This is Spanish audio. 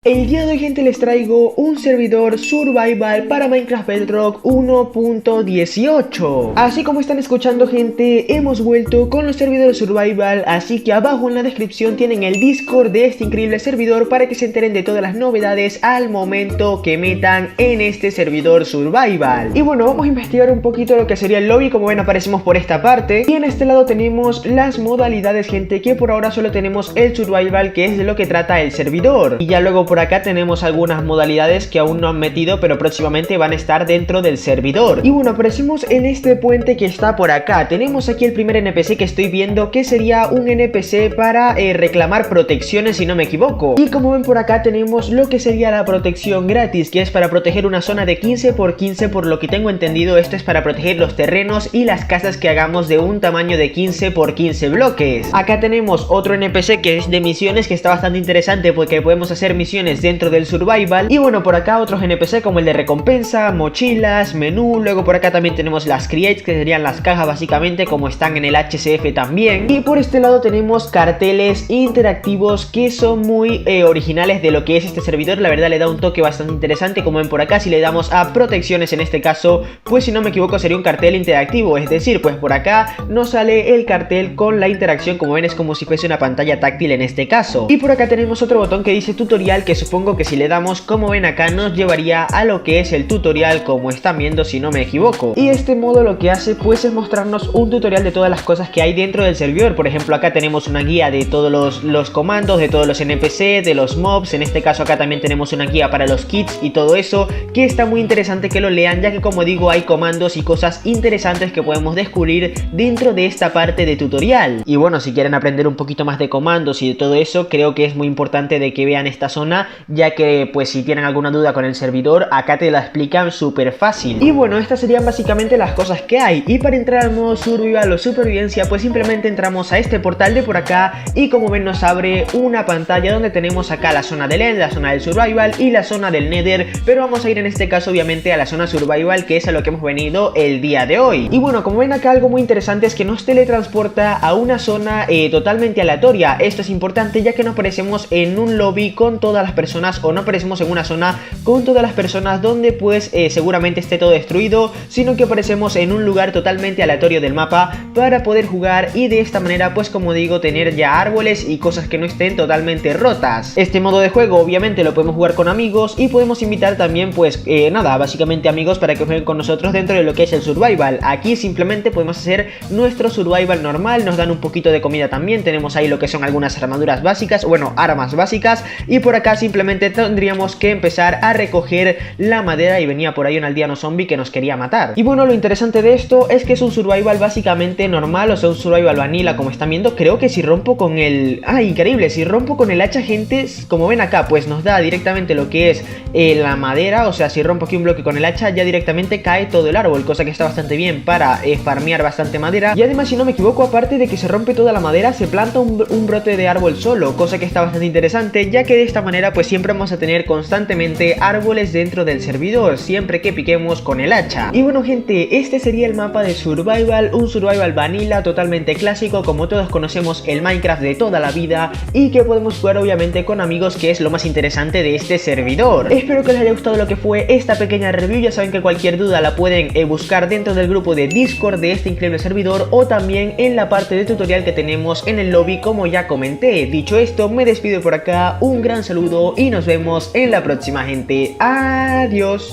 El día de hoy, gente, les traigo un servidor survival para Minecraft Bedrock 1.18. Así como están escuchando, gente, hemos vuelto con los servidores survival, así que abajo en la descripción tienen el Discord de este increíble servidor para que se enteren de todas las novedades al momento que metan en este servidor survival. Y bueno, vamos a investigar un poquito lo que sería el lobby. Como ven, aparecemos por esta parte y en este lado tenemos las modalidades, gente, que por ahora solo tenemos el survival, que es de lo que trata el servidor, y ya luego por acá tenemos algunas modalidades que aún no han metido, pero próximamente van a estar dentro del servidor. Y bueno, aparecemos en este puente que está por acá. Tenemos aquí el primer NPC que estoy viendo, que sería un NPC para reclamar protecciones, si no me equivoco. Y como ven por acá tenemos lo que sería la protección gratis, que es para proteger una zona de 15 por 15, por lo que tengo entendido. Esto es para proteger los terrenos y las casas que hagamos de un tamaño de 15 por 15 bloques. Acá tenemos otro NPC que es de misiones, que está bastante interesante porque podemos hacer misiones dentro del survival. Y bueno, por acá otros NPC como el de recompensa, mochilas, menú. Luego por acá también tenemos las creates, que serían las cajas básicamente, como están en el HCF también. Y por este lado tenemos carteles interactivos que son muy originales de lo que es este servidor. La verdad le da un toque bastante interesante. Como ven por acá, si le damos a protecciones en este caso, pues si no me equivoco sería un cartel interactivo. Es decir, pues por acá nos sale el cartel con la interacción. Como ven, es como si fuese una pantalla táctil en este caso. Y por acá tenemos otro botón que dice tutorial, que supongo que si le damos, como ven acá, nos llevaría a lo que es el tutorial, como están viendo, si no me equivoco. Y este modo lo que hace pues es mostrarnos un tutorial de todas las cosas que hay dentro del servidor. Por ejemplo, acá tenemos una guía de todos los comandos, de todos los NPC, de los mobs. En este caso acá también tenemos una guía para los kits y todo eso, que está muy interesante que lo lean, ya que, como digo, hay comandos y cosas interesantes que podemos descubrir dentro de esta parte de tutorial. Y bueno, si quieren aprender un poquito más de comandos y de todo eso, creo que es muy importante de que vean esta zona, ya que pues si tienen alguna duda con el servidor, acá te la explican súper fácil. Y bueno, estas serían básicamente las cosas que hay. Y para entrar al modo survival o supervivencia, pues simplemente entramos a este portal de por acá y, como ven, nos abre una pantalla donde tenemos acá la zona del end, la zona del survival y la zona del nether. Pero vamos a ir en este caso obviamente a la zona survival, que es a lo que hemos venido el día de hoy. Y bueno, como ven acá, algo muy interesante es que nos teletransporta a una zona totalmente aleatoria. Esto es importante, ya que no aparecemos en un lobby con todas las personas, o no aparecemos en una zona con todas las personas donde pues seguramente esté todo destruido, sino que aparecemos en un lugar totalmente aleatorio del mapa para poder jugar y de esta manera, pues como digo, tener ya árboles y cosas que no estén totalmente rotas. Este modo de juego obviamente lo podemos jugar con amigos y podemos invitar también pues nada, básicamente amigos para que jueguen con nosotros dentro de lo que es el survival. Aquí simplemente podemos hacer nuestro survival normal, nos dan un poquito de comida también, tenemos ahí lo que son algunas armaduras básicas, bueno, armas básicas, y por acá simplemente tendríamos que empezar a recoger la madera, y venía por ahí un aldeano zombie que nos quería matar. Y bueno, lo interesante de esto es que es un survival básicamente normal, o sea, un survival vanilla, como están viendo. Creo que si rompo con el... ¡ah, increíble! Si rompo con el hacha, gente, como ven acá, pues nos da directamente lo que es la madera. O sea, si rompo aquí un bloque con el hacha, ya directamente cae todo el árbol, cosa que está bastante bien para farmear bastante madera. Y además, si no me equivoco, aparte de que se rompe toda la madera, se planta un brote de árbol solo, cosa que está bastante interesante, ya que de esta manera pues siempre vamos a tener constantemente árboles dentro del servidor, siempre que piquemos con el hacha. Y bueno, gente, este sería el mapa de survival, un survival vanilla totalmente clásico, como todos conocemos el Minecraft de toda la vida, y que podemos jugar obviamente con amigos, que es lo más interesante de este servidor. Espero que les haya gustado lo que fue esta pequeña review. Ya saben que cualquier duda la pueden buscar dentro del grupo de Discord de este increíble servidor, o también en la parte de tutorial que tenemos en el lobby, como ya comenté. Dicho esto, me despido por acá, un gran saludo y nos vemos en la próxima, gente. Adiós.